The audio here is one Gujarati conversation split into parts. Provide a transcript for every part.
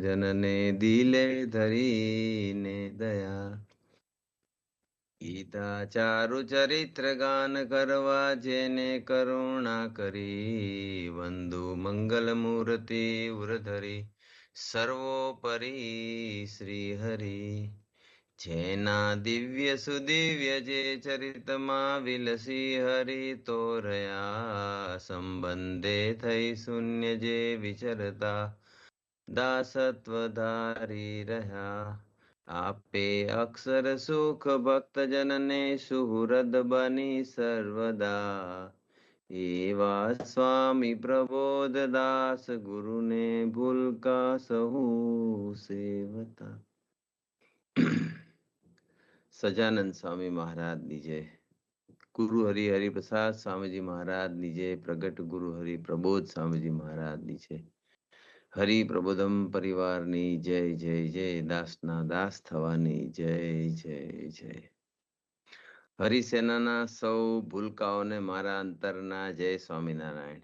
ભક્તજનને દિલે ધરીને દયા. ગીતા ચારુ ચરિત્ર ગાન કરવા જેને કરુણા કરી, વંદુ મંગલ મૂર્તિ ઉરધરી સર્વોપરી શ્રી હરિ. જેના દિવ્ય સુદિવ્ય જે ચરિતમાં વિલસી હરિ તો રહ્યા, સંબંધે થઈ શૂન્ય જે વિચરતા દાસત્વ ધારી રહ્યા. આપે અક્ષર સુખ ભક્તજનને સુહૃદ બની સર્વદા, એવા સ્વામી પ્રબોધ દાસ ગુરુને ભૂલકા સહુ સેવતા. સજાનંદ સ્વામી મહારાજની જય. ગુરુ હરિ હરિપ્રસાદ સ્વામીજી મહારાજની જય. પ્રગટ ગુરુ હરિ પ્રબોધ સ્વામીજી મહારાજની જય. હરિ પ્રબોધમ પરિવારની જય જય જય. દાસના દાસ થવાની જય જય જય. હરિસેનાના સૌ ભૂલકાઓને મારા અંતરના જય સ્વામિનારાયણ.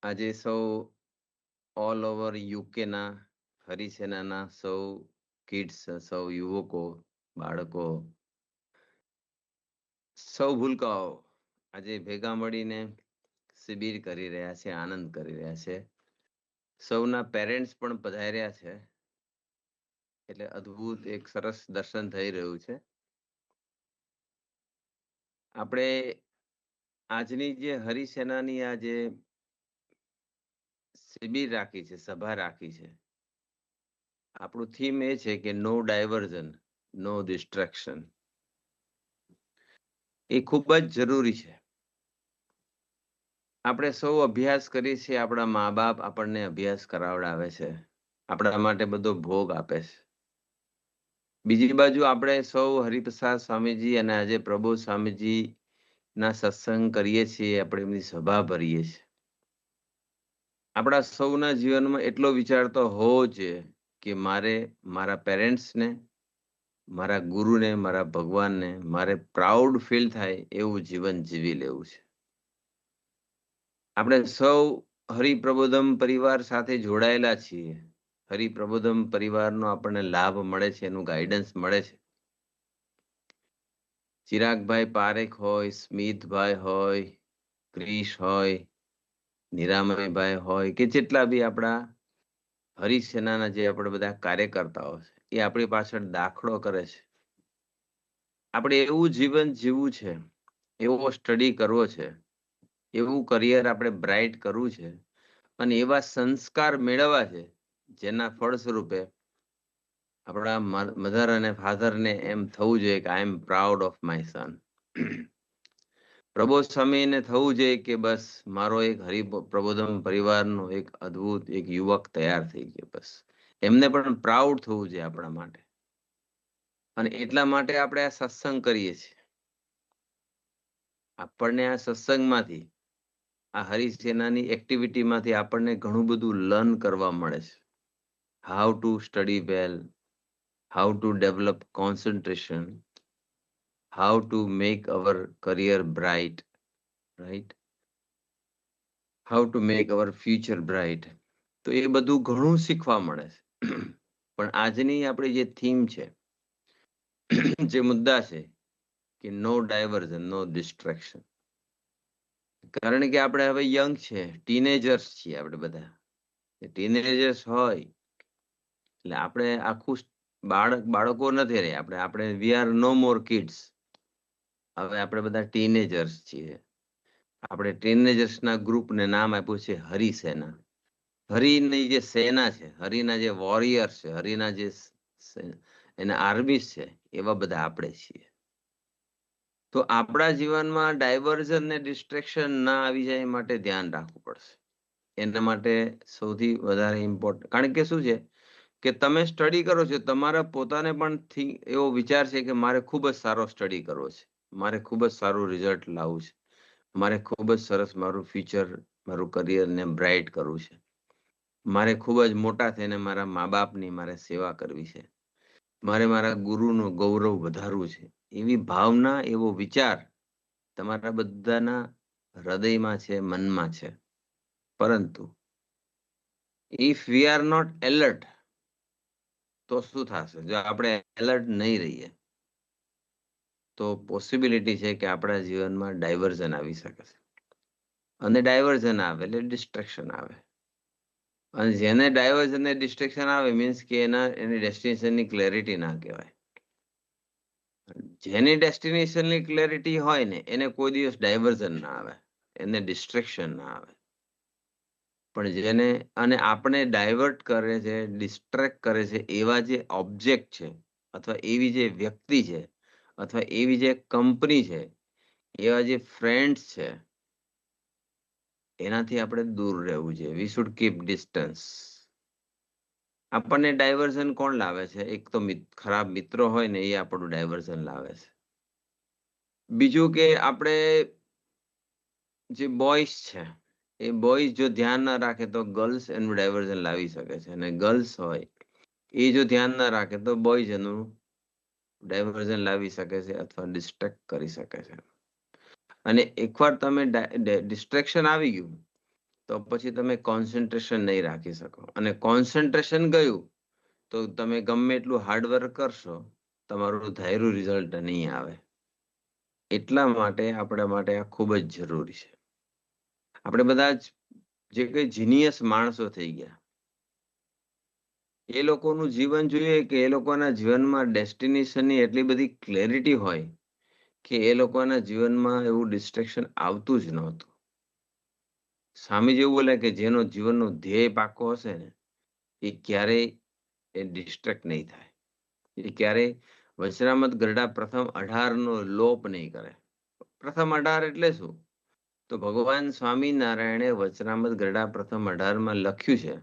આજે સૌ ઓલ ઓવર યુકેના હરિસેનાના સૌ કિડ્સ, સૌ યુવકો, બાળકો, સૌ ભૂલકાઓ આજે ભેગા મળીને શિબિર કરી રહ્યા છે, આનંદ કરી રહ્યા છે. સૌના પેરેન્ટ્સ પણ પધાર્યા છે, એટલે અદ્ભુત એક સરસ દર્શન થઈ રહ્યું છે. આપણે આજની જે હરિસેનાની આ જે શિબિર રાખી છે, સભા રાખી છે, આપણું થીમ એ છે કે નો ડાયવર્ઝન, નો ડિસ્ટ્રેક્શન. એ ખૂબ જ જરૂરી છે. આપણે સૌ અભ્યાસ કરીએ છીએ, આપણા મા બાપ આપણને અભ્યાસ કરાવડાવે છે, આપણા માટે બધો ભોગ આપે છે. બીજી બાજુ આપણે સૌ હરિપ્રસાદ સ્વામીજી અને આજે પ્રબોધ સ્વામીજી ના સત્સંગ કરીએ છીએ, આપણે એમની સભા ભરીએ છીએ. આપણા સૌના જીવનમાં એટલો વિચાર તો હોવો જોઈએ કે મારે મારા પેરેન્ટ્સને, મારા ગુરુને, મારા ભગવાનને મારે પ્રાઉડ ફીલ થાય એવું જીવન જીવી લેવું છે. આપણે સૌ હરિપ્રબોધમ પરિવાર સાથે જોડાયેલા છીએ. હરિપ્રબોધમ પરિવારનો આપણને લાભ મળે છે, એનું ગાઈડન્સ મળે છે. ચિરાગભાઈ પારેખ હોય, સ્મિતભાઈ હોય, ક્રિશ હોય, નિરામયભાઈ હોય કે જેટલા બી આપણા હરિસેનાના જે આપણે બધા કાર્યકર્તાઓ છે, એ આપણી પાછળ દાખલો કરે છે. આપણે એવું જીવન જીવવું છે, એવો સ્ટડી કરવો છે, એવું કરિયર આપણે બ્રાઇટ કરવું છે, અને એવા સંસ્કાર મેળવવા છે જેના ફળ સ્વરૂપે આપણા મધર અને ફાધરને એમ થવું જોઈએ કે I am proud of my son. Prabodh સ્વામીને થવું જોઈએ કે બસ મારો એક હરિપ્રબોધમ પરિવારનો એક અદ્ભુત એક યુવક તૈયાર થઈ ગયો. બસ એમને પણ પ્રાઉડ થવું જોઈએ આપણા માટે. અને એટલા માટે આપણે આ સત્સંગ કરીએ છીએ. આપણને આ સત્સંગમાંથી, આ હરિસેનાની એક્ટિવિટીમાંથી આપણને ઘણું બધું લર્ન કરવા મળે છે. How to study well, how to develop concentration, how to make our career bright, right? How to make our future bright. તો એ બધું ઘણું શીખવા મળે છે. પણ આજની આપણી જે થીમ છે, જે મુદ્દા છે કે નો ડાયવર્ઝન, નો ડિસ્ટ્રેક્શન. કારણ કે આપણે હવે યંગ છે, ટીનેજર્સ છીએ આપણે બધા. ટીનેજર્સ હોય એટલે આપણે આખું બાળકો નથી રહે. આપણે we are no more kids. હવે આપણે બધા ટીનેજર્સ છીએ. આપણે ટીનેજર્સના ગ્રુપને નામ આપ્યું છે હરિસેના. હરિની જે સેના છે, હરિના જે વોરિયર્સ છે, હરિના જે એના આર્મીસ છે, એવા બધા આપણે છીએ. તો આપણા જીવનમાં ડાયવર્ઝન ને ડિસ્ટ્રેક્શન ના આવી જાય એ માટે ધ્યાન રાખવું પડશે. એના માટે સૌથી વધારે ઇમ્પોર્ટન્ટ, કારણ કે શું છે કે તમે સ્ટડી કરો છો, તમારા પોતાને પણ એવો વિચાર છે કે મારે ખૂબ જ સારો સ્ટડી કરવો છે, મારે ખૂબ જ સારું રિઝલ્ટ લાવવું છે, મારે ખૂબ જ સરસ મારું ફ્યુચર, મારું કરિયરને બ્રાઇટ કરવું છે, મારે ખૂબ જ મોટા થઈને મારા મા બાપની મારે સેવા કરવી છે, મારે મારા ગુરુનું ગૌરવ વધારવું છે. એવી ભાવના, એવો વિચાર તમારા બધાના હૃદયમાં છે, મનમાં છે. પરંતુ if we are not alert તો શું થશે? જો આપણે એલર્ટ નહીં રહીએ તો પોસિબિલિટી છે કે આપણા જીવનમાં ડાયવર્ઝન આવી શકે છે. અને ડાયવર્ઝન આવે એટલે ડિસ્ટ્રેક્શન આવે. અને જેને ડાયવર્ઝન ને ડિસ્ટ્રેક્શન આવે મીન્સ કે એની ડેસ્ટિનેશનની ક્લેરિટી ના કહેવાય. જેની ડેસ્ટિનેશનની ક્લેરિટી હોય ને એને કોઈ દિવસ ડાયવર્ઝન ના આવે, એને ડિસ્ટ્રેક્શન ના આવે. પણ જેને અને આપણે ડાયવર્ટ કરે છે, ડિસ્ટ્રેક્ટ કરે છે એવા જે ઓબ્જેક્ટ છે અથવા એવી જે વ્યક્તિ છે અથવા એવી જે કંપની છે, એવા જે ફ્રેન્ડ્સ છે, એનાથી આપણે દૂર રહેવું જોઈએ. We should keep distance. આપણને ડાયવર્ઝન કોણ લાવે છે? એક તો ખરાબ મિત્રો હોય ને એ આપણું ડાયવર્ઝન લાવે છે. બીજું કે આપણે જે બોયસ છે એ બોયઝ જો ધ્યાન ના રાખે તો ગર્લ્સ એનું ડાયવર્ઝન લાવી શકે છે, અને ગર્લ્સ હોય એ જો ધ્યાન ના રાખે તો બોયઝ એનું ડાયવર્ઝન લાવી શકે છે અથવા ડિસ્ટ્રેક્ટ કરી શકે છે. અને એકવાર તમે ડિસ્ટ્રેક્શન આવી ગયું તો પછી તમે કોન્સન્ટ્રેશન નહીં રાખી શકો, અને કોન્સન્ટ્રેશન ગયું તો તમે ગમે એટલું હાર્ડવર્ક કરશો તમારું ધાર્યું રિઝલ્ટ નહીં આવે. એટલા માટે આપણા માટે આ ખૂબ જ જરૂરી છે. આપણે બધા જ જે કઈ જીનિયસ માણસો થઈ ગયા, એ લોકોનું જીવન જોઈએ કે એ લોકોના જીવનમાં ડેસ્ટિનેશનની એટલી બધી ક્લેરિટી હોય કે એ લોકોના જીવનમાં એવું ડિસ્ટ્રેક્શન આવતું જ નહોતું. સ્વામી જેવું બોલે કે જેનો જીવનનો ધ્યેય પાકો હશે ને એ ક્યારેય એ ડિસ્ટ્રેક્ટ નહીં થાય. એ ક્યારેય વચરામત ગરડા પ્રથમ 18 નો લોપ નહીં કરે. પ્રથમ 18 એટલે શું? તો ભગવાન સ્વામિનારાયણે વચનામૃત ગરડા પ્રથમ 18 માં લખ્યું છે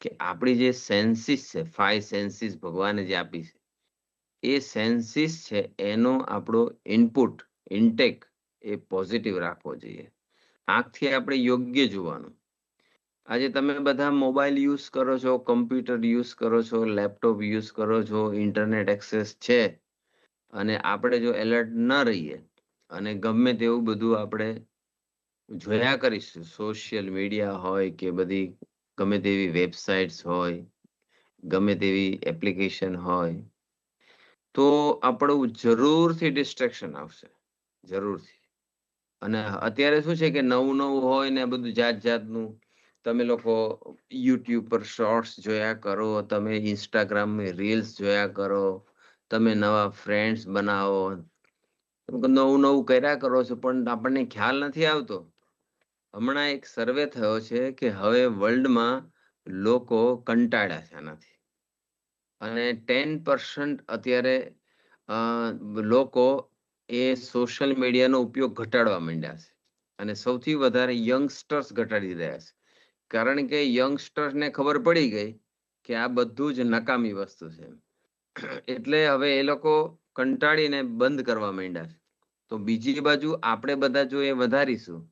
કે આપણી જે સેન્સીસ છે, 5 સેન્સીસ ભગવાને જે આપી છે, એ સેન્સીસ છે એનો આપણો ઇનપુટ ઇન્ટેક એ પોઝિટિવ રાખવો જોઈએ. આંખથી આપણે યોગ્ય જોવાનું. આજે તમે બધા મોબાઈલ યુઝ કરો છો, કમ્પ્યુટર યુઝ કરો છો, લેપટોપ યુઝ કરો છો, ઇન્ટરનેટ એક્સેસ છે, અને આપણે જો એલર્ટ ન રહીએ અને ગમે તેવું બધું આપણે જોયા કરીશું, સોશિયલ મીડિયા હોય કે બધી ગમે તેવી વેબસાઇટ્સ હોય, ગમે તેવી એપ્લિકેશન હોય, તો આપણું જરૂરથી ડિસ્ટ્રેક્શન આવશે, જરૂરથી. અને અત્યારે શું છે કે નવું નવું હોય ને બધું જાત જાતનું. તમે લોકો યુટ્યુબ પર શોર્ટ્સ જોયા કરો, તમે ઇન્સ્ટાગ્રામમાં રીલ્સ જોયા કરો, તમે નવા ફ્રેન્ડ્સ બનાવો, નવું નવું કર્યા કરો છો, પણ આપણને ખ્યાલ નથી આવતો. હમણાં એક સર્વે થયો છે કે હવે વર્લ્ડમાં લોકો કંટાળ્યા છે આનાથી, અને 10% અત્યારે લોકો એ સોશિયલ મીડિયાનો ઉપયોગ ઘટાડવા માંડ્યા છે, અને સૌથી વધારે યંગસ્ટર્સ ઘટાડી રહ્યા છે. કારણ કે યંગસ્ટર્સને ખબર પડી ગઈ કે આ બધું જ નકામી વસ્તુ છે, એટલે હવે એ લોકો કંટાળીને બંધ કરવા માંડ્યા છે. તો બીજી બાજુ આપણે બધા જો એ વધારીશું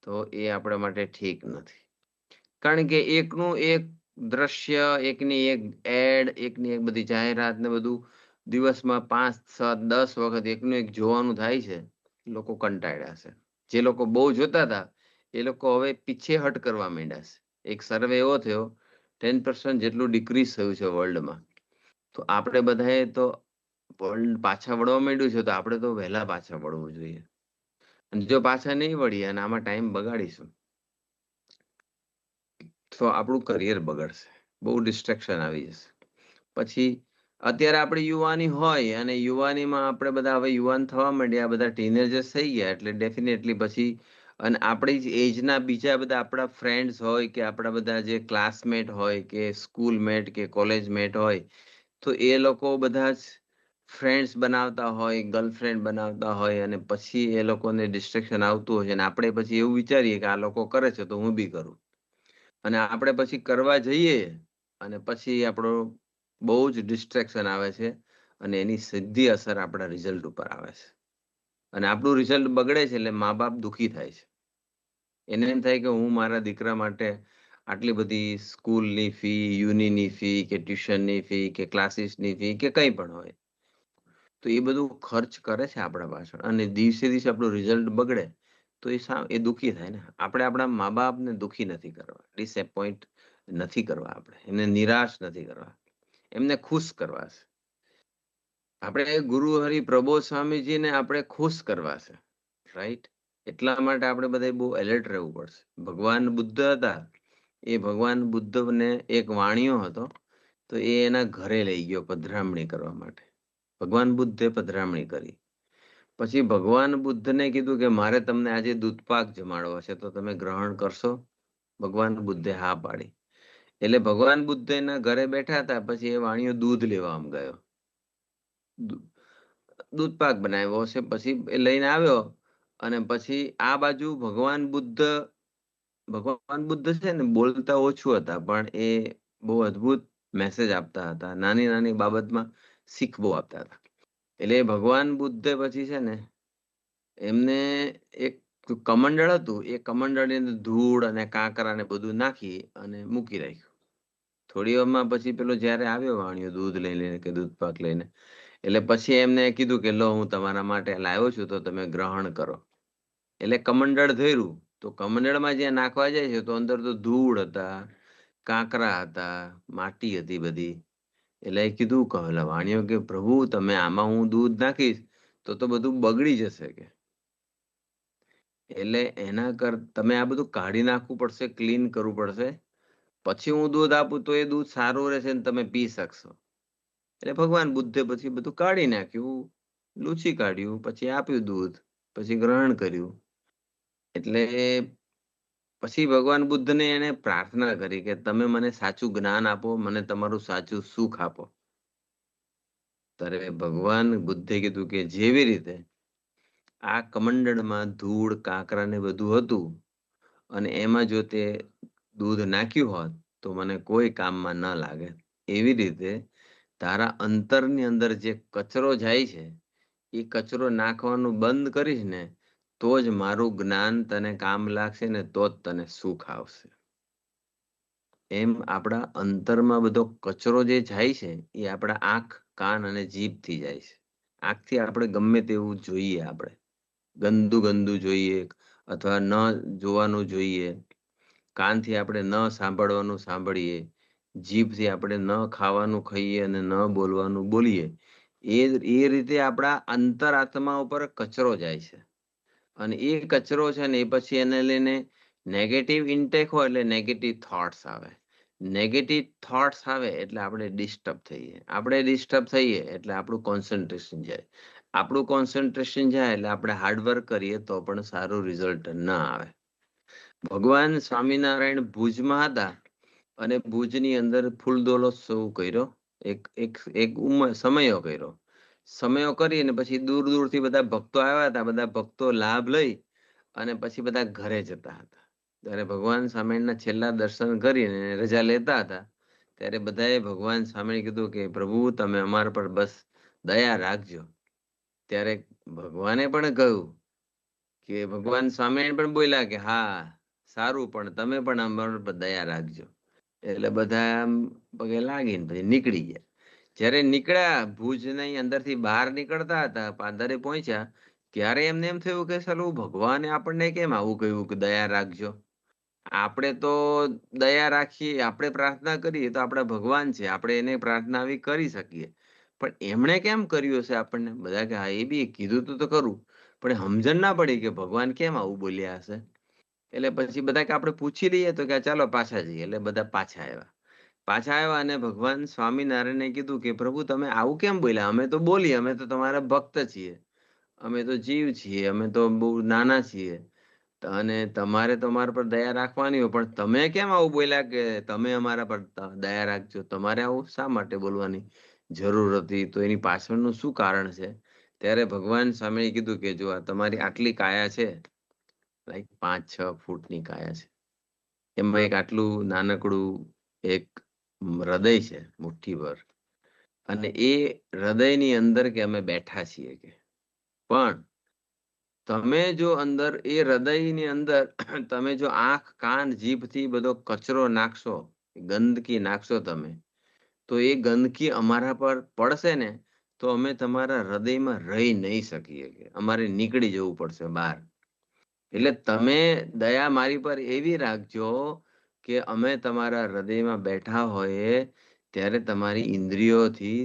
તો એ આપણા માટે ઠીક નથી. કારણ કે એકનું એક દ્રશ્ય, એકની એક એડ, એકની એક બધી જાહેરાત ને બધું દિવસમાં 5, 7, 10 વખત એકનું એક જોવાનું થાય છે. લોકો કંટાળ્યા છે. જે લોકો બહુ જોતા હતા એ લોકો હવે પીછેહટ કરવા માંડ્યા છે. એક સર્વે એવો થયો 10% જેટલું ડિક્રીઝ થયું છે વર્લ્ડમાં. તો આપણે બધાએ તો વર્લ્ડ પાછા વળવા માંડ્યું છે, તો આપણે તો વહેલા પાછા વળવું જોઈએ. અને જો પાછા નહીં વળીએ અને આમાં ટાઈમ બગાડીશું તો આપણું કરિયર બગડશે, બહુ ડિસ્ટ્રેક્શન આવી જશે. પછી અત્યારે આપણી યુવાની હોય અને યુવાનીમાં આપણે બધા હવે યુવાન થવા માંડ્યા, બધા ટીનેજર્સ થઈ ગયા, એટલે ડેફિનેટલી પછી અને આપણી જ એજના બીજા બધા આપણા ફ્રેન્ડ્સ હોય કે આપણા બધા જે ક્લાસમેટ હોય કે સ્કૂલમેટ કે કોલેજમેટ હોય, તો એ લોકો બધા જ ફ્રેન્ડ્સ બનાવતા હોય, ગર્લફ્રેન્ડ બનાવતા હોય, અને પછી એ લોકોને ડિસ્ટ્રેક્શન આવતું હોય છે, અને આપણે પછી એવું વિચારીએ કે આ લોકો કરે છે તો હું બી કરું, અને આપણે પછી કરવા જઈએ અને પછી આપણો બહુ જ ડિસ્ટ્રેક્શન આવે છે, અને એની સીધી અસર આપણા રિઝલ્ટ ઉપર આવે છે. અને આપણું રિઝલ્ટ બગડે છે એટલે મા બાપ દુઃખી થાય છે. એને એમ થાય કે હું મારા દીકરા માટે આટલી બધી સ્કૂલની ફી, યુનિની ફી કે ટ્યુશનની ફી કે ક્લાસીસની ફી કે કંઈ પણ હોય, તો એ બધું ખર્ચ કરે છે આપણા પાછળ, અને દિવસે દિવસે આપણું રિઝલ્ટ બગડે તો એ દુઃખી થાય ને. આપણે આપણા મા બાપને દુઃખી નથી કરવા, ડિસએપોઇન્ટ નથી કરવા, આપણે એમને નિરાશ નથી કરવા, એમને ખુશ કરવા છે. આપણે ગુરુ હરિ પ્રબોધ સ્વામીજીને આપણે ખુશ કરવા છે, રાઈટ? એટલા માટે આપણે બધા બહુ એલર્ટ રહેવું પડશે. ભગવાન બુદ્ધ હતા, એ ભગવાન બુદ્ધને એક વાણિયો હતો, તો એ એના ઘરે લઈ ગયો પધરામણી કરવા માટે. ભગવાન બુદ્ધે પધરામણી કરી. પછી ભગવાન બુદ્ધને કીધું કે મારે તમને આજે દૂધપાક જમાડવો છે, તો તમે ગ્રહણ કરશો? ભગવાન બુદ્ધે હા પાડી. એટલે ભગવાન બુદ્ધ એના ઘરે બેઠા હતા, પછી એ વાણિયો દૂધ લેવા આમ ગયો, દૂધપાક બનાવ્યો છે, પછી એ લઈને આવ્યો. અને પછી આ બાજુ ભગવાન બુદ્ધ છે ને, બોલતા ઓછું હતા, પણ એ બહુ અદ્ભુત મેસેજ આપતા હતા, નાની નાની બાબતમાં શીખ બહુ આપતા હતા. એટલે ભગવાન બુદ્ધે પછી છે ને એમને એક કમંડળ હતું, એ કમંડળની અંદર ધૂળ અને કાંકરા ને બધું નાખી અને મૂકી રાખ્યું. થોડી વારમાં પછી પેલો જયારે આવ્યો વાણિયો દૂધ લઈને કે દૂધપાક લઈને, એટલે પછી એમને કીધું કે લો, હું તમારા માટે લાવ્યો છું, તો તમે ગ્રહણ કરો. એટલે કમંડળ ધર્યું, તો કમંડળમાં જ્યાં નાખવા જાય છે, તો અંદર તો ધૂળ હતા, કાંકરા હતા, માટી હતી બધી. એટલે એ કીધું કહલા વાણિયો કે પ્રભુ, તમે આમાં હું દૂધ નાખીશ તો બધું બગડી જશે કે. એટલે એના તમે આ બધું કાઢી નાખવું પડશે, ક્લીન કરવું પડશે, પછી હું દૂધ આપું તો એ દૂધ સારું રહેશે ને તમે પી શકશો. એટલે ભગવાન બુદ્ધે પછી બધું કાઢી નાખ્યું, લૂછી કાઢ્યું, પછી આપ્યું દૂધ, પછી ગ્રહણ કર્યું. એટલે પછી ભગવાન બુદ્ધને એને પ્રાર્થના કરી કે તમે મને સાચું જ્ઞાન આપો, મને તમારું સાચું સુખ આપો. ત્યારે ભગવાન બુદ્ધે કીધું કે જેવી રીતે આ કમંડળમાં ધૂળ કાંકરા ને બધું હતું, અને એમાં જો તે દૂધ નાખ્યું હોત તો મને કોઈ કામમાં ન લાગે, એવી રીતે તારા અંતરની અંદર જે કચરો જાય છે, એ કચરો નાખવાનું બંધ કરીશ ને, તો જ મારું જ્ઞાન તને કામ લાગશે ને, તો જ તને સુખ આવશે. એમ આપણા અંતરમાં બધો કચરો જે જાય છે, એ આપણા આંખ, કાન અને જીભથી જાય છે. આંખથી આપણે ગમે તેવું જોઈએ, આપણે ગંદુ ગંદુ જોઈએ અથવા ન જોવાનું જોઈએ, કાનથી આપણે ન સાંભળવાનું સાંભળીએ, જીભથી આપણે ન ખાવાનું ખાઈએ અને ન બોલવાનું બોલીએ. એ રીતે આપણા અંતરાત્મા ઉપર કચરો જાય છે. અને એ કચરો છે ને, એ પછી એને લઈને નેગેટિવ ઇન્ટેક હોય એટલે નેગેટિવ થોટ્સ આવે. નેગેટિવ થોટ્સ આવે એટલે આપણે ડિસ્ટર્બ થઈએ, આપણે ડિસ્ટર્બ થઈએ એટલે આપણું કોન્સન્ટ્રેશન જાય, આપણું કોન્સન્ટ્રેશન જાય એટલે આપણે હાર્ડવર્ક કરીએ તો પણ સારું રિઝલ્ટ ના આવે. ભગવાન સ્વામિનારાયણ ભુજમાં હતા, અને ભુજની અંદર ફૂલદોલોત્સવ કર્યો, એક એક એક સમયો કર્યો. સમયો કરી અને પછી દૂર દૂરથી બધા ભક્તો આવ્યા હતા, બધા ભક્તો લાભ લઈ અને પછી બધા ઘરે જતા હતા. ત્યારે ભગવાન સ્વામિનારાયણના છેલ્લા દર્શન કરીને રજા લેતા હતા, ત્યારે બધાએ ભગવાન સામે કીધું કે પ્રભુ, તમે અમારા પર બસ દયા રાખજો. ત્યારે ભગવાને પણ કહ્યું કે ભગવાન સ્વામિનારાયણ પણ બોલ્યા કે હા સારું, પણ તમે પણ અમારા પર દયા રાખજો. એટલે બધા આમ પગે લાગીને પછી નીકળી ગયા. જ્યારે નીકળ્યા, ભુજની અંદરથી બહાર નીકળતા હતા, પાદરે પહોંચ્યા, ત્યારે એમને એમ થયું કે સાલું ભગવાને આપણને કેમ આવું કહ્યું કે દયા રાખજો. આપણે તો દયા રાખીએ, આપણે પ્રાર્થના કરીએ તો આપણા ભગવાન છે, આપણે એને પ્રાર્થના આવી કરી શકીએ, પણ એમણે કેમ કર્યું હશે આપણને? બધા કે હા, એ બી કીધું તો ખરું, પણ સમજણ ના પડી કે ભગવાન કેમ આવું બોલ્યા હશે. એટલે પછી બધા કે આપણે પૂછી લઈએ, તો કે ચાલો પાછા જઈએ. એટલે બધા પાછા આવ્યા અને ભગવાન સ્વામિનારાયણને કીધું કે પ્રભુ, તમે આવું કેમ બોલ્યા? અમે તો બોલીએ, અમે તો તમારા ભક્ત છીએ, અમે તો જીવ છીએ, અમે તો બહુ નાના છીએ, અને તમારે તો અમારા પર દયા રાખવાની હોય, પણ તમે કેમ આવું બોલ્યા કે તમે અમારા પર દયા રાખજો? તમારે આવું શા માટે બોલવાની જરૂર હતી? તો એની પાછળનું શું કારણ છે? ત્યારે ભગવાન સ્વામીએ કીધું કે જો આ તમારી આટલી કાયા છે, લાઈક 5-6 ફૂટની કાયા છે, એમાં એક આટલું નાનકડું એક હૃદય છે, મુઠ્ઠીભર, અને એ હૃદયની અંદર કે અમે બેઠા છીએ કે, પણ તમે જો અંદર એ હૃદયની અંદર તમે જો આંખ, કાન, જીભથી બધો કચરો નાખશો, ગંદકી નાખશો તમે, તો એ ગંદકી અમારા પર પડશે ને, તો અમે તમારા હૃદયમાં રહી નહીં શકીએ, કે અમારે નીકળી જવું પડશે બહાર. એટલે તમે દયા મારી પર એવી રાખજો કે અમે તમારા હૃદયમાં બેઠા હોઈએ ત્યારે તમારી ઇન્દ્રિયોથી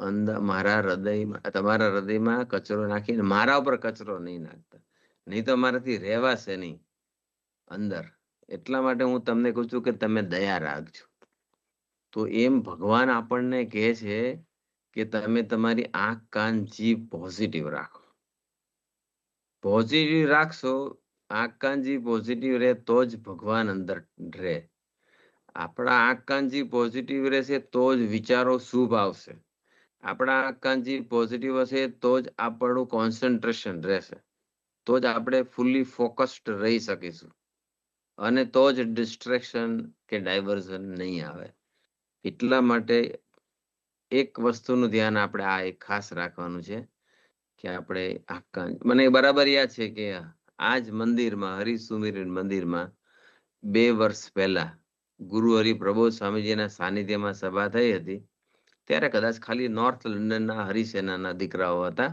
અંદર મારા હૃદયમાં તમારા હૃદયમાં કચરો નાખીને મારા ઉપર કચરો નહીં નાખતા, નહીં તો મારાથી રહેવાશે નહીં અંદર. એટલા માટે હું તમને કહું છું કે તમે દયા રાખજો. તો એમ ભગવાન આપણને કહે છે કે તમે તમારી આંખ કાન જીભ પોઝિટિવ રાખો. પોઝિટિવ રાખશો, આંખ કાન જીભ પોઝિટિવ રહે તો જ ભગવાન અંદર રહે. આપણા આંખ કાન જીભ પોઝિટિવ રહેશે તો જ વિચારો શુભ આવશે. આપણા આંખ કાન જીભ પોઝિટિવ હશે તો જ આપણું કોન્સન્ટ્રેશન રહેશે, તો જ આપણે ફૂલી ફોકસ્ડ રહી શકીશું, અને તો જ ડિસ્ટ્રેક્શન કે ડાયવર્ઝન નહીં આવે. એટલા માટે એક વસ્તુનું ધ્યાન આપણે આ એક ખાસ રાખવાનું છે કે આપણે આખા, મને બરાબર યાદ છે કે આ જ મંદિરમાં, હરિસુમિરન મંદિરમાં 2 વર્ષ પહેલા ગુરુ હરિપ્રબોધ સ્વામીજીના સાનિધ્યમાં સભા થઈ હતી. ત્યારે કદાચ ખાલી નોર્થ લંડનના હરિસેનાના દીકરાઓ હતા,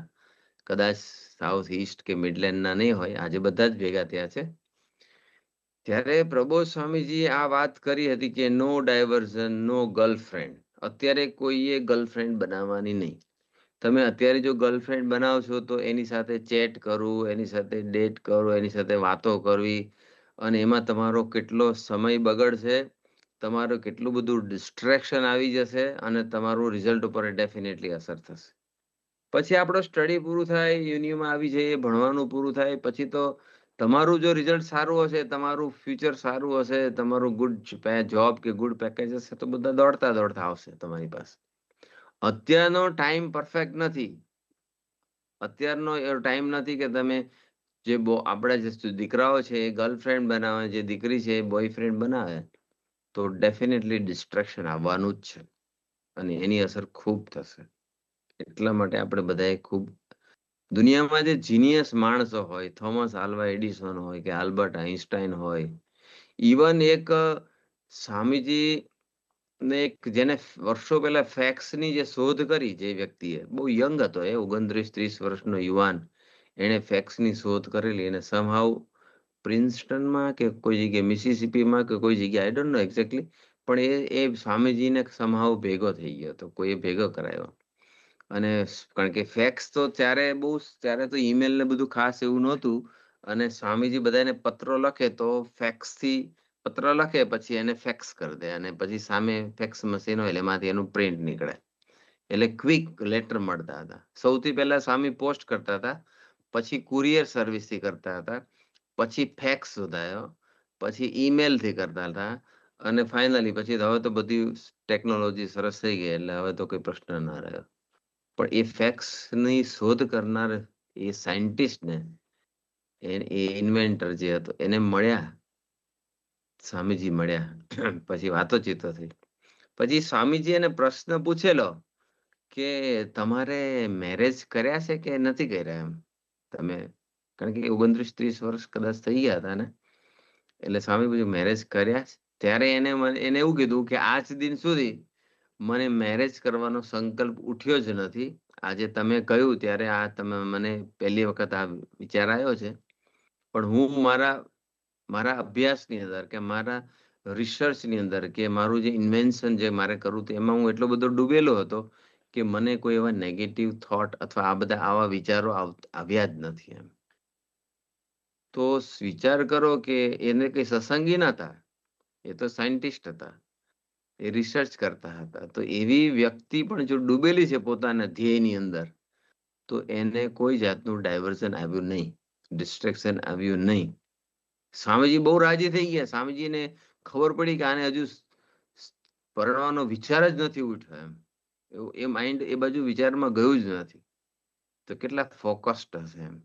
કદાચ સાઉથ ઈસ્ટ કે મિડલેન્ડના નહીં હોય. આજે બધા જ ભેગા થયા છે. ત્યારે પ્રબોધ સ્વામીજીએ આ વાત કરી હતી કે નો ડાયવર્ઝન, નો ગર્લફ્રેન્ડ. અત્યારે કોઈએ ગર્લફ્રેન્ડ બનાવવાની નહીં. તમે અત્યારે જો ગર્લફ્રેન્ડ બનાવશો તો એની સાથે ચેટ કરવું, એની સાથે ડેટ કરવું, એની સાથે વાતો કરવી, અને એમાં તમારો કેટલો સમય બગડશે, તમારું કેટલું બધું ડિસ્ટ્રેક્શન આવી જશે, અને તમારું રિઝલ્ટ ઉપર ડેફિનેટલી અસર થશે. પછી આપણો સ્ટડી પૂરું થાય, યુનિમાં આવી જઈએ, ભણવાનું પૂરું થાય, પછી તો તમારું જો રિઝલ્ટ સારું હશે, તમારું ફ્યુચર સારું હશે, તમારું ગુડ જોબ કે ગુડ પેકેજ હશે, તો બધા દોડતા દોડતા આવશે તમારી પાસે. અત્યારનો ટાઈમ પરફેક્ટ નથી. અત્યારનો એવો ટાઈમ નથી કે તમે જે આપણા જે દીકરાઓ છે એ ગર્લફ્રેન્ડ બનાવે, જે દીકરી છે એ બોયફ્રેન્ડ બનાવે, તો ડેફિનેટલી ડિસ્ટ્રેક્શન આવવાનું જ છે, અને એની અસર ખૂબ થશે. એટલા માટે આપણે બધાએ ખૂબ, દુનિયામાં જે જીનિયસ માણસો હોય, થોમસ આલ્વા એડિસન હોય કે આલ્બર્ટ આઇન્સ્ટાઈન હોય, ઇવન એક સ્વામીજી ને એક જેને વર્ષો પહેલા ફેક્સની જે શોધ કરી, જે વ્યક્તિએ, બહુ યંગ હતો એ, 29-30 વર્ષનો યુવાન, એણે ફેક્સની શોધ કરેલી, અને સમહાઉ પ્રિન્સ્ટનમાં કે કોઈ જગ્યાએ મિસિસિપીમાં કે કોઈ જગ્યાએ, આઈ ડોન્ટ નો એક્ઝેક્ટલી, પણ એ સ્વામીજીને સમહાઉ ભેગો થઈ ગયો હતો, કોઈએ ભેગો કરાયો. અને કારણ કે ફેક્સ તો ત્યારે તો ઈમેલ ને બધું ખાસ એવું નહોતું, અને સ્વામીજી બધાને પત્રો લખે તો ફેક્સથી પત્ર લખે, પછી એને ફેક્સ કરી દે, અને પછી સામે ફેક્સ મશીન હોય એમાંથી એનું પ્રિન્ટ નીકળે, એટલે ક્વિક લેટર મળતા હતા. સૌથી પહેલા સ્વામી પોસ્ટ કરતા હતા, પછી કુરિયર સર્વિસથી કરતા હતા, પછી ફેક્સ શોધાયો, પછી ઈમેલ થી કરતા હતા, અને ફાઇનલી પછી હવે તો બધી ટેકનોલોજી સરસ થઈ ગઈ, એટલે હવે તો કોઈ પ્રશ્ન ના રહ્યો. પણ એ ફેક્સની શોધ કરનાર એ સાયન્ટિસ્ટને, એ ઇન્વેન્ટર જે હતો, એને મળ્યા, સ્વામીજી મળ્યા, પછી વાતોચીતો થઈ. પછી સ્વામીજી એને પ્રશ્ન પૂછેલો કે તમારે મેરેજ કર્યા છે કે નથી કર્યા એમ તમે, કારણ કે 29-30 વર્ષ કદાચ થઈ ગયા હતા ને, એટલે સ્વામી પૂછ્યું મેરેજ કર્યા? ત્યારે એને એવું કીધું કે આજ દિન સુધી મને મેરેજ કરવાનો સંકલ્પ ઉઠ્યો જ નથી. આજે તમે કહ્યું ત્યારે આ તમે મને પહેલી વખત આ વિચાર આવ્યો છે, પણ હું મારા અભ્યાસની અંદર કે મારા રિસર્ચની અંદર કે મારું જે ઇન્વેન્શન જે મારે કરવું હતું, એમાં હું એટલો બધો ડૂબેલો હતો કે મને કોઈ એવા નેગેટિવ થોટ અથવા આ બધા આવા વિચારો આવ્યા જ નથી એમ. તો વિચાર કરો કે એને કઈ સત્સંગી નતા, એ તો સાયન્ટિસ્ટ હતા, એ રિસર્ચ કરતા હતા. તો એવી વ્યક્તિ પણ જો ડૂબેલી છે પોતાના ધ્યેયની અંદર, તો એને કોઈ જાતનું ડાયવર્ઝન આવ્યું નહીં, ડિસ્ટ્રેક્શન આવ્યું નહીં. સ્વામીજી બહુ રાજી થઈ ગયા. સ્વામીજીને ખબર પડી કે આને હજુ પરણવાનો વિચાર જ નથી ઉઠ્યો એમ, એવું એ માઇન્ડ એ બાજુ વિચારમાં ગયું જ નથી. તો કેટલા ફોકસ્ડ હશે એમ.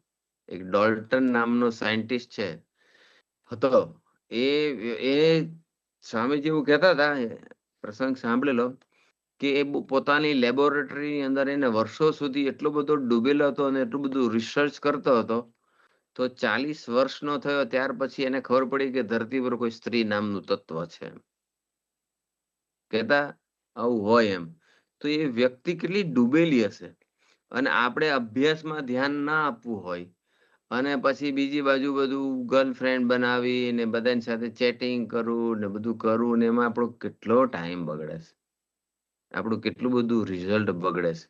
એક ડોલ્ટન નામનો સાયન્ટિસ્ટ છે હતો, એ સ્વામીજી એવું કહેતા હતા, પ્રસંગ સાંભળેલો, કે એ પોતાની લેબોરેટરીની અંદર એને વર્ષો સુધી એટલો બધો ડૂબેલો હતો અને એટલું બધું રિસર્ચ કરતો હતો, તો 40 વર્ષનો થયો ત્યાર પછી એને ખબર પડી કે ધરતી પર કોઈ સ્ત્રી નામનું તત્વ છે. કહેતા આવું હોય એમ. તો એ વ્યક્તિ કેટલી ડૂબેલી હશે. અને આપણે અભ્યાસમાં ધ્યાન ના આપવું હોય, અને પછી બીજી બાજુ બધું ગર્લફ્રેન્ડ બનાવી ને બધાની સાથે ચેટિંગ કરું ને બધું કરું ને એમાં આપણો કેટલો ટાઈમ બગડે છે, આપણું કેટલું બધું રિઝલ્ટ બગડે છે.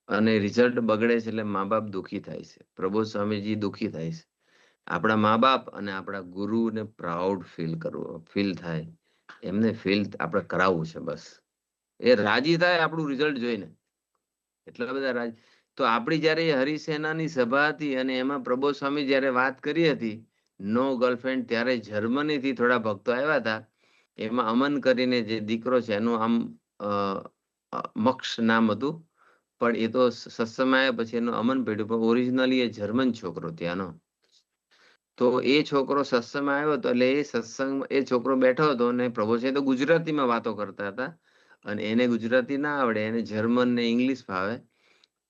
અને રિઝલ્ટ બગડે છે એટલે મા બાપ દુઃખી થાય છે, પ્રબોધ સ્વામીજી દુઃખી થાય છે. આપણા મા બાપ અને આપણા ગુરુને પ્રાઉડ ફીલ થાય, એમને ફીલ આપણે કરાવવું છે. બસ એ રાજી થાય આપણું રિઝલ્ટ જોઈને, એટલા બધા રાજી. તો આપણી જયારે હરિસેનાની સભા હતી અને એમાં પ્રબોધ સ્વામી જયારે વાત કરી હતી નો ગર્લફ્રેન્ડ, ત્યારે જર્મનીથી થોડા ભક્તો આવ્યા હતા. એમાં અમન કરીને જે દીકરો છે એનું આમ મક્ષ નામ હતું, પણ એ તો સત્સંગમાં આવ્યા પછી એનું અમન પડ્યું, પણ ઓરિજિનલી એ જર્મન છોકરો ત્યાંનો. તો એ છોકરો સત્સંગમાં આવ્યો હતો, એટલે એ સત્સંગ એ છોકરો બેઠો હતો અને પ્રભુજી તો ગુજરાતીમાં વાતો કરતા હતા, અને એને ગુજરાતી ના આવડે, એને જર્મન ને ઇંગ્લિશ ફાવે.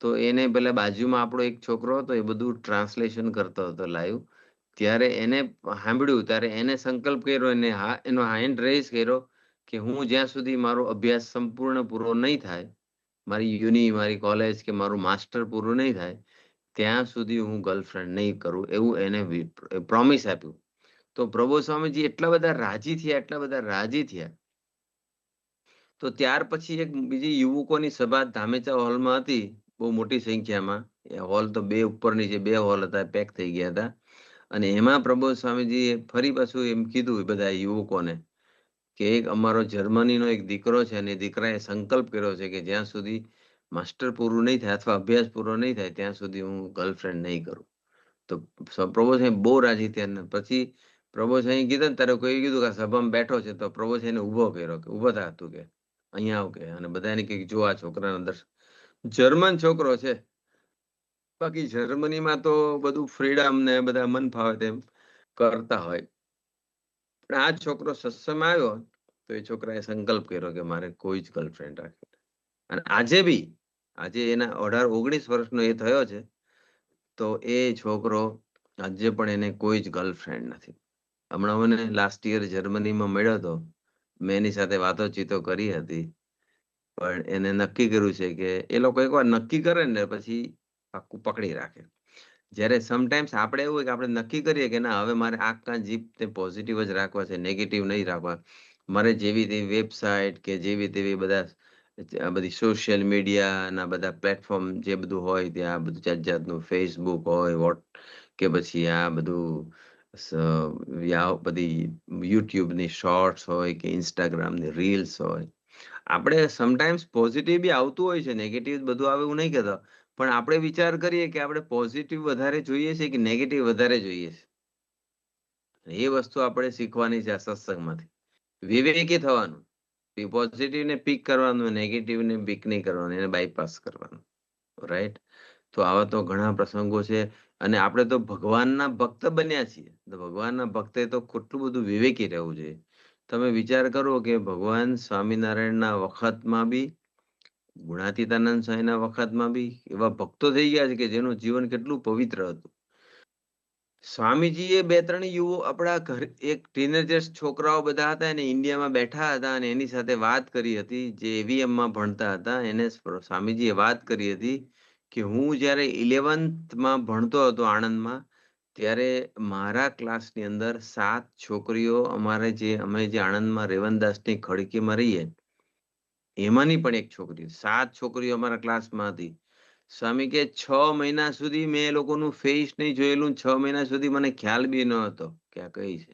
તો એને પેલા બાજુમાં આપણો એક છોકરો હતો, એ બધું ટ્રાન્સલેશન કરતો હતો લાઈવ. ત્યારે એને સાંભળ્યું, ત્યારે એને સંકલ્પ કર્યો, એને એનો હેન્ડ રેઝ કર્યો કે હું જ્યાં સુધી મારો અભ્યાસ સંપૂર્ણ પૂરો નહીં થાય, મારી કોલેજ કે મારું માસ્ટર પૂરું નહીં થાય, ત્યાં સુધી હું ગર્લફ્રેન્ડ નહીં કરું, એવું એને પ્રોમિસ આપ્યું. તો પ્રભુ સ્વામીજી એટલા બધા રાજી થયા, એટલા બધા રાજી થયા. તો ત્યાર પછી એક બીજી યુવકોની સભા ધામેચા હોલમાં હતી, બહુ મોટી સંખ્યામાં. એ હોલ તો બે ઉપરની જે બે હોલ હતા પેક થઈ ગયા હતા. અને એમાં પ્રબોધ સ્વામીજીએ ફરી પાછું એમ કીધું બધા યુવકોને કે એક અમારો જર્મનીનો એક દીકરો છે, અને દીકરાએ સંકલ્પ કર્યો છે કે જ્યાં સુધી માસ્ટર પૂરું નહીં થાય અથવા અભ્યાસ પૂરો નહીં થાય ત્યાં સુધી હું ગર્લફ્રેન્ડ નહીં કરું. તો પ્રભુ સાહેબ બહુ રાજી થયા. પછી પ્રભુ સાહેબ કીધું ને ત્યારે કોઈ કીધું કે સભામાં બેઠો છે, તો પ્રભુ સાહેબને ઉભો કર્યો કે ઉભો થા તું કે અહીંયા આવ કે, અને બધાને કે જો આ છોકરાના દર્શન, જર્મન છોકરો છે. બાકી જર્મનીમાં તો બધું ફ્રીડમ ને બધા મન ફાવે તેમ કરતા હોય, પણ આ છોકરો સત્સંગમાં આવ્યો તો એ છોકરાએ સંકલ્પ કર્યો કે મારે કોઈ જ ગર્લફ્રેન્ડ રાખી. અને આજે એના 18-19 વર્ષનો એ થયો છે, તો એ છોકરો આજે પણ એને કોઈ જ ગર્લફ્રેન્ડ નથી. હમણાં મને લાસ્ટ યર જર્મનીમાં મળ્યો હતો, મેં એની સાથે વાતોચીતો કરી હતી, પણ એને નક્કી કર્યું છે કે એ લોકો એકવાર નક્કી કરે ને પછી પાક્કું પકડી રાખે. જ્યારે સમટાઈમ્સ આપણે એવું હોય કે આપણે નક્કી કરીએ કે ના હવે મારે આખા જીભને પોઝિટિવ જ રાખવા છે, નેગેટિવ નહીં રાખવા. મારે જેવી તેવી વેબસાઇટ કે જેવી તેવી બધી સોશિયલ મીડિયાના બધા પ્લેટફોર્મ જે બધું હોય ત્યાં બધું જાત જાતનું ફેસબુક હોય કે પછી આ બધું બધી યુટ્યુબની શોર્ટ્સ હોય કે ઇન્સ્ટાગ્રામની રીલ્સ હોય. આપણે સમટાઈમ્સ પોઝિટિવ બી આવતું હોય છે, નેગેટિવ બધું આવે એવું નહીં કહેતો, પણ આપણે વિચાર કરીએ કે આપણે પોઝિટિવ વધારે જોઈએ છે કે નેગેટિવ વધારે જોઈએ છે. એ વસ્તુ આપણે શીખવાની છે આ સત્સંગમાંથી. વિવેકી થવાનું, પોઝિટિવ ને પીક કરવાનું, નેગેટિવ ને પીક નહીં કરવાનું, એને બાયપાસ કરવાનું. રાઈટ? તો આવા તો ઘણા પ્રસંગો છે, અને આપણે તો ભગવાનના ભક્ત બન્યા છીએ. તો ભગવાનના ભક્તે તો કેટલું બધું વિવેકી રહેવું જોઈએ. તમે વિચાર કરો કે ભગવાન સ્વામિનારાયણના વખતમાં બી, ગુણાતીતાનંદ સ્વામીના વખતમાં બી એવા ભક્તો થઈ ગયા છે કે જેનું જીવન કેટલું પવિત્ર હતું. સ્વામીજીએ 2-3 આપણા ઘર એક ટીનેજર્સ છોકરાઓ બધા હતા, એને ઇન્ડિયામાં બેઠા હતા અને એની સાથે વાત કરી હતી, જે એવીએમમાં ભણતા હતા. એને સ્વામીજીએ વાત કરી હતી કે હું જ્યારે 11th ભણતો હતો આણંદમાં, ત્યારે મારા ક્લાસની અંદર 7 છોકરીઓ અમે જે આણંદમાં રેવનદાસની ખડકીમાં રહીએ, એમાંની પણ એક છોકરી, 7 છોકરીઓ અમારા ક્લાસમાં હતી. સ્વામી કે 6 મહિના સુધી મેં એ લોકોનું ફેસ નહીં જોયેલું, 6 મહિના સુધી મને ખ્યાલ બી ન હતો કે આ કઈ છે.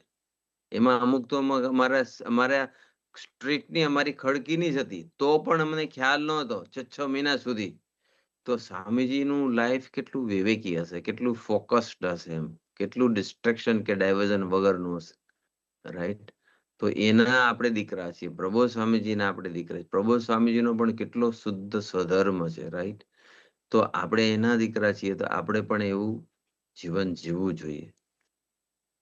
એમાં અમુક તો અમારા સ્ટ્રીટની અમારી ખડકીની જ હતી, તો પણ અમને ખ્યાલ ન હતો 6 મહિના સુધી. તો સ્વામીજીનું લાઈફ કેટલું વિવેકી હશે, કેટલું ફોકસ્ડ હશે, એમ કેટલું ડિસ્ટ્રેક્શન કે ડાયવર્ઝન વગરનું હશે. રાઈટ? તો એના આપણે દીકરા છીએ, પ્રબોધ સ્વામીજીના આપણે દીકરા છીએ. પ્રબોધ સ્વામીજીનો પણ કેટલો શુદ્ધ સ્વધર્મ છે. રાઈટ? તો આપણે એના દીકરા છીએ, તો આપણે પણ એવું જીવન જીવવું જોઈએ.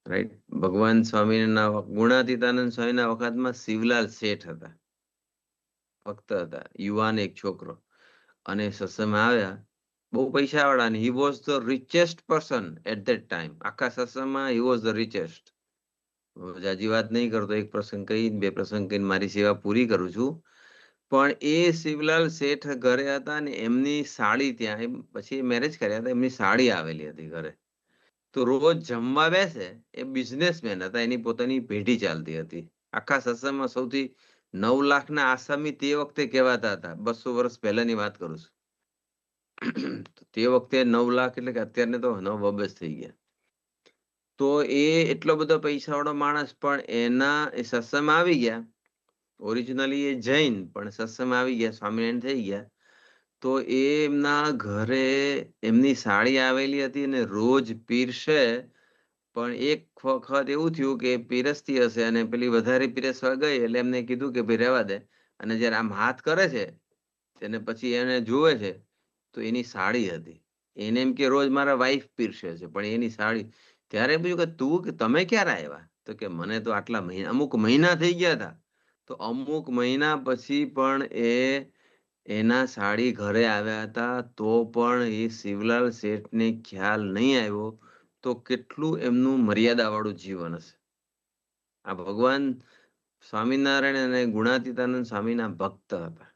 રાઈટ? ભગવાન સ્વામીના ગુણાતીતાનંદ સ્વામીના વખતમાં શિવલાલ શેઠ હતા, ભક્ત હતા, યુવાન એક છોકરો, અને સત્સંગમાં આવ્યા, બહુ પૈસાવાળા, અને he was the richest person at that time. આખા સત્સંગમાં હી વોઝ ધ રિચેસ્ટ. જાજી વાત નહીં કરતો, એક પ્રસંગ કહી, 2 પ્રસંગ કહીને મારી સેવા પૂરી કરું છું. પણ એ શિવલાલ શેઠ ઘરે હતા, ને એમની સાડી ત્યાં, પછી મેરેજ કર્યા હતા, એમની સાડી આવેલી હતી ઘરે. તો રોજ જમવા બેસે એ બિઝનેસમેન હતા, એની પોતાની પેઢી ચાલતી હતી. આખા સત્સંગમાં સૌથી 9 લાખના આસામી તે વખતે કહેવાતા હતા. 200 વર્ષ પહેલાની વાત કરું છું. તે વખતે 9 લાખ એટલે કે અત્યારને તો 9 અબજ થઈ ગયા. તો એ એટલો બધો પૈસાવાળો માણસ, પણ એના એ સત્સંગમાં આવી ગયા. ઓરિજિનલી એ જૈન, પણ સત્સંગમાં આવી ગયા, સ્વામિનારાયણ થઈ ગયા. તો એ એમના ઘરે એમની સાળી આવેલી હતી અને રોજ પીરસે. પણ એક વખત એવું થયું કે પીરસતી હશે અને પેલી વધારે પીરસવા ગઈ એટલે એમને કીધું કે ભાઈ રહેવા દે. અને જયારે આમ હાથ કરે છે એને પછી એને જુએ છે તો એની સાડી હતી. એને એમ કે રોજ મારા વાઈફ પીરસે છે, પણ એની સાડી. ત્યારે પૂછ્યું કે તું કે તમે ક્યારે આવ્યા? તો કે મને તો આટલા મહિના, અમુક મહિના થઈ ગયા હતા. તો અમુક મહિના પછી પણ એના સાડી ઘરે આવ્યા હતા, તો પણ એ શિવલાલ શેઠને ખ્યાલ નહીં આવ્યો. તો કેટલું એમનું મર્યાદાવાળું જીવન હશે. આ ભગવાન સ્વામિનારાયણ અને ગુણાતીતાનંદ સ્વામીના ભક્ત હતા.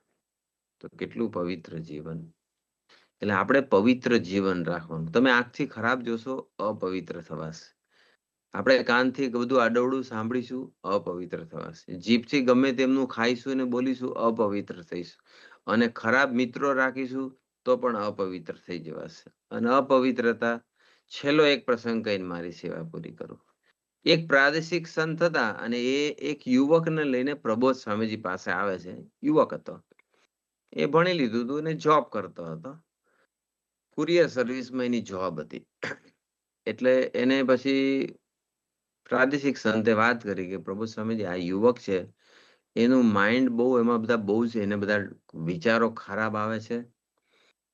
તો કેટલું પવિત્ર જીવન. એટલે આપણે પવિત્ર જીવન રાખવાનું. તમે આંખથી ખરાબ જોશો, અપવિત્ર થવાશે. આપણે કાનથી બધું આડવડું સાંભળીશું, અપવિત્ર થવાશે. જીભથી ગમે તેમનું ખાઈશું અને બોલીશું, અપવિત્ર થઈશું. અને ખરાબ મિત્રો રાખીશું તો પણ અપવિત્ર થઈ જવાશે. અને અપવિત્રતા, છેલ્લો એક પ્રસંગ કહીને મારી સેવા પૂરી કરું. એક પ્રાદેશિક સંત હતા અને એ એક યુવકને લઈને પ્રબોધ સ્વામીજી પાસે આવે છે. યુવક હતો, એ ભણી લીધું હતું અને જોબ કરતો હતો. કુરિયર સર્વિસમાં એની જોબ હતી. એટલે એને પછી પ્રાદેશિક સંતે વાત કરી કે પ્રભુ સ્વામીજી, આ યુવક છે, એનું માઇન્ડ બહુ, એમાં બધા બહુ છે, એને બધા વિચારો ખરાબ આવે છે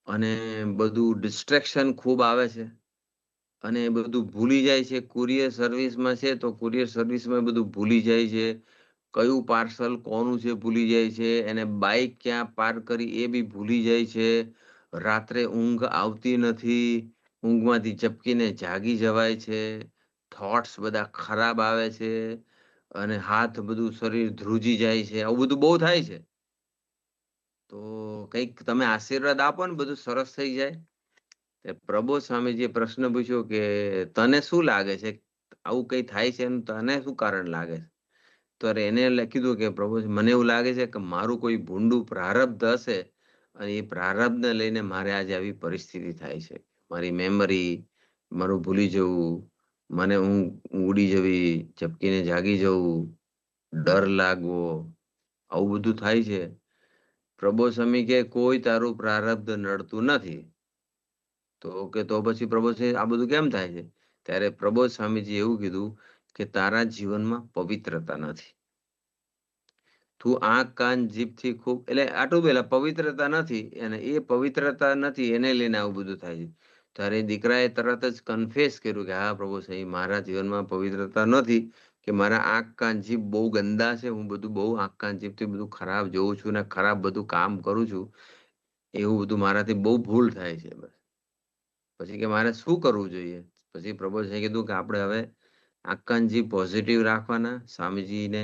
અને બધું ડિસ્ટ્રેક્શન ખૂબ આવે છે અને એ બધું ભૂલી જાય છે. કુરિયર સર્વિસમાં છે તો કુરિયર સર્વિસમાં બધું ભૂલી જાય છે. કયું પાર્સલ કોનું છે ભૂલી જાય છે. એને બાઈક ક્યાં પાર્ક કરી એ બી ભૂલી જાય છે. રાત્રે ઊંઘ આવતી નથી, ઊંઘમાંથી ઝપકીને જાગી જવાય છે. થોટ્સ બધા ખરાબ આવે છે અને હાથ બધું શરીર ધ્રુજી જાય છે. આવું બધું બહુ થાય છે. તો કંઈક તમે આશીર્વાદ આપો ને, બધું સરસ થઈ જાય. પ્રબોધ સ્વામીજીએ પ્રશ્ન પૂછ્યો કે તને શું લાગે છે, આવું કઈ થાય છે એનું તને શું કારણ લાગે છે? તો એને કીધું કે પ્રભુ, મને એવું લાગે છે કે મારું કોઈ ભૂંડું પ્રારબ્ધ હશે અને એ પ્રારબ્ધને લઈને મારે આજે આવી પરિસ્થિતિ થાય છે. મારી મેમરી, મારું ભૂલી જવું, મને ઉડી જવી, ઝપકીને જાગી જવું, ડર લાગવો, આવું બધું થાય છે. પ્રબોધ સ્વામી કે કોઈ તારું પ્રારબ્ધ નડતું નથી. તો પછી પ્રબોધ સ્વામી, આ બધું કેમ થાય છે? ત્યારે પ્રબોધ સ્વામીજી એવું કીધું કે તારા જીવનમાં પવિત્રતા નથી. તું આંખ કાન જીભથી ખૂબ, એટલે આટલું પેલા પવિત્રતા નથી, અને એ પવિત્રતા નથી એને લઈને આવું બધું થાય છે. ત્યારે દીકરાએ તરત જ કન્ફેસ કર્યું કે હા પ્રભુ સાહેબ, મારા જીવનમાં પવિત્રતા નથી, કે મારા આંખ કાન જીભ બહુ ગંદા છે, હું બધું બહુ આંખ કાન જીભથી બધું ખરાબ જોઉં છું ને ખરાબ બધું કામ કરું છું. એવું બધું મારાથી બહુ ભૂલ થાય છે. બસ પછી કે મારે શું કરવું જોઈએ? પછી પ્રભુ સાહેબ કીધું કે આપણે હવે આંખ કાન જીભ પોઝિટિવ રાખવાના. સ્વામીજીને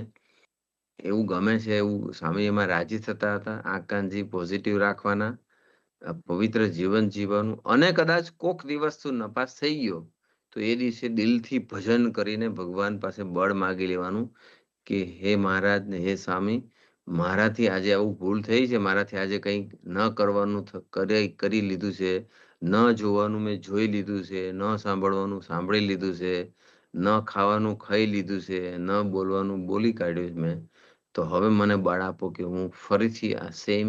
એવું ગમે છે, એવું સ્વામી એમાં રાજી થતા હતા. આંખ કાન જીભ પોઝિટિવ રાખવાના, પવિત્ર જીવન જીવવાનું. અને કદાચ કોક દિવસ તું નપાસ થઈ ગયો તો એ દિવસે દિલથી ભજન કરીને ભગવાન પાસે બળ માગી લેવાનું કે હે મહારાજ ને હે સ્વામી, મારાથી આજે આવું ભૂલ થઈ છે, મારાથી આજે કંઈક ન કરવાનું કરી લીધું છે, ન જોવાનું મેં જોઈ લીધું છે, ન સાંભળવાનું સાંભળી લીધું છે, ન ખાવાનું ખાઈ લીધું છે, ન બોલવાનું બોલી કાઢ્યું છે મેં. તો હવે મને બળ આપો કે હું ફરીથી આ સેમ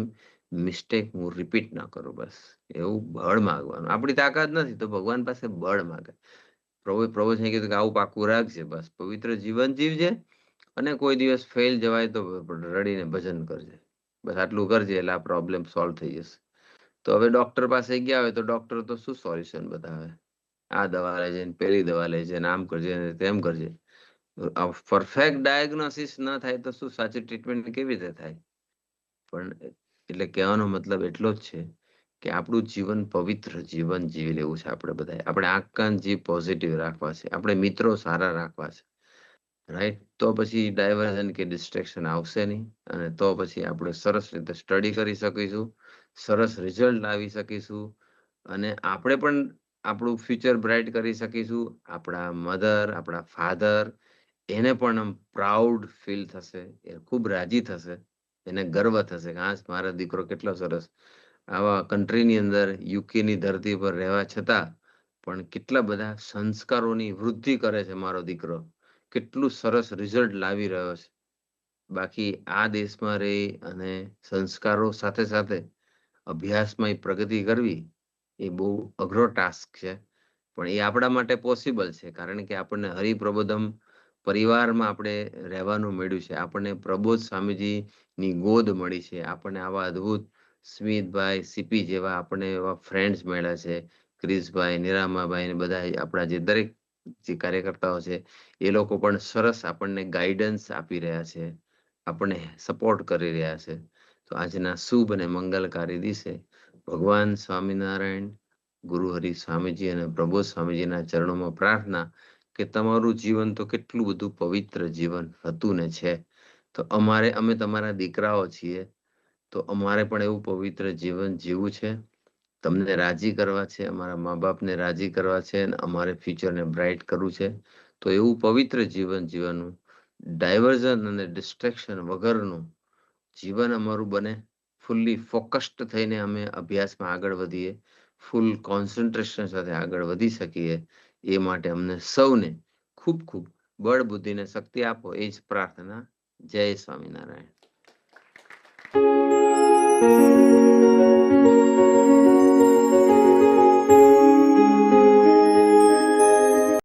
મિસ્ટેક હું રિપીટ ના કરું. બસ એવું બળ માગવાનું. આપણી તાકાત નથી તો ભગવાન પાસે બળ માગે. પ્રભુ કીધું કે આવું પાકું રાખજે. બસ પવિત્ર જીવન જીવજે અને કોઈ દિવસ ફેલ જવાય તો રડીને ભજન કરજે. બસ આટલું કરજે એટલે આ પ્રોબ્લેમ સોલ્વ થઈ જશે. તો હવે ડોક્ટર પાસે ગયા હોય તો ડોક્ટર તો શું સોલ્યુશન બતાવે? આ દવા લેજે, પેલી દવા લેજે, આમ કરજે તેમ કરજે. પરફેક્ટ ડાયગ્નોસિસ ન થાય તો શું સાચી ટ્રીટમેન્ટ કેવી રીતે થાય? પણ એટલે કહેવાનો મતલબ એટલો જ છે કે આપણું જીવન પવિત્ર જીવન જીવી લેવું છે. આપણે બધા આપણે આંખ કાન જીભ પોઝિટિવ રાખવા છે. આપણે મિત્રો સારા રાખવા છે. રાઈટ? તો પછી ડાયવર્ઝન કે ડિસ્ટ્રેક્શન આવશે નહીં અને તો પછી આપણે સરસ રીતે સ્ટડી કરી શકીશું, સરસ રિઝલ્ટ લાવી શકીશું અને આપણે પણ આપણું ફ્યુચર બ્રાઇટ કરી શકીશું. આપણા મધર, આપણા ફાધર, એને પણ આમ પ્રાઉડ ફીલ થશે, એ ખૂબ રાજી થશે, એને ગર્વ થશે કે હા મારો દીકરો કેટલો સરસ આવા કન્ટ્રીની અંદર યુકેની ધરતી પર રહેવા છતાં પણ કેટલા બધા સંસ્કારોની વૃદ્ધિ કરે છે મારો દીકરો, કેટલું સરસ રિઝલ્ટ લાવી રહ્યો છે. બાકી આ દેશમાં રહી અને સંસ્કારો સાથે સાથે અભ્યાસમાં પ્રગતિ કરવી એ બહુ અઘરો ટાસ્ક છે. પણ એ આપણા માટે પોસિબલ છે, કારણ કે આપણને હરિપ્રબોધમ પરિવારમાં આપણે રહેવાનું મળ્યું છે. આપણને પ્રબોધ સ્વામીજીની ગોદ મળી છે. આપણને આવા અદ્ભુત સ્મિતભાઈ, સીપી જેવા આપણને એવા ફ્રેન્ડ્સ મળ્યા છે. ક્રિશભાઈ, નિરામાભાઈ ને બધા આપણા જે દરેક જે કાર્યકર્તાઓ છે એ લોકો પણ સરસ આપણને ગાઈડન્સ આપી રહ્યા છે, આપણને સપોર્ટ કરી રહ્યા છે. તો આજના શુભ અને મંગલકારી દિવસે ભગવાન સ્વામિનારાયણ, ગુરુ હરિ સ્વામીજી અને પ્રબોધ સ્વામીજીના ચરણોમાં પ્રાર્થના કે તમારું જીવન તો કેટલું બધું પવિત્ર જીવન હતું ને છે. તો અમે તમારા દીકરાઓ છીએ, તો અમારે પણ એવું પવિત્ર જીવન જીવવું છે, તમને રાજી કરવા છે, અમારા મા બાપને રાજી કરવા છે અને અમારે ફ્યુચરને બ્રાઇટ કરવું છે. તો એવું પવિત્ર જીવન જીવવાનું, ડાયવર્ઝન અને ડિસ્ટ્રેક્શન વગરનું જીવન અમારું બને. ફૂલ્લી ફોકસ્ડ થઈને અમે અભ્યાસમાં આગળ વધીએ, ફૂલ કોન્સન્ટ્રેશન સાથે આગળ વધી શકીએ, એ માટે અમને સૌને ખૂબ ખૂબ બળ બુદ્ધિને શક્તિ આપો, એ જ પ્રાર્થના. જય સ્વામિનારાયણ.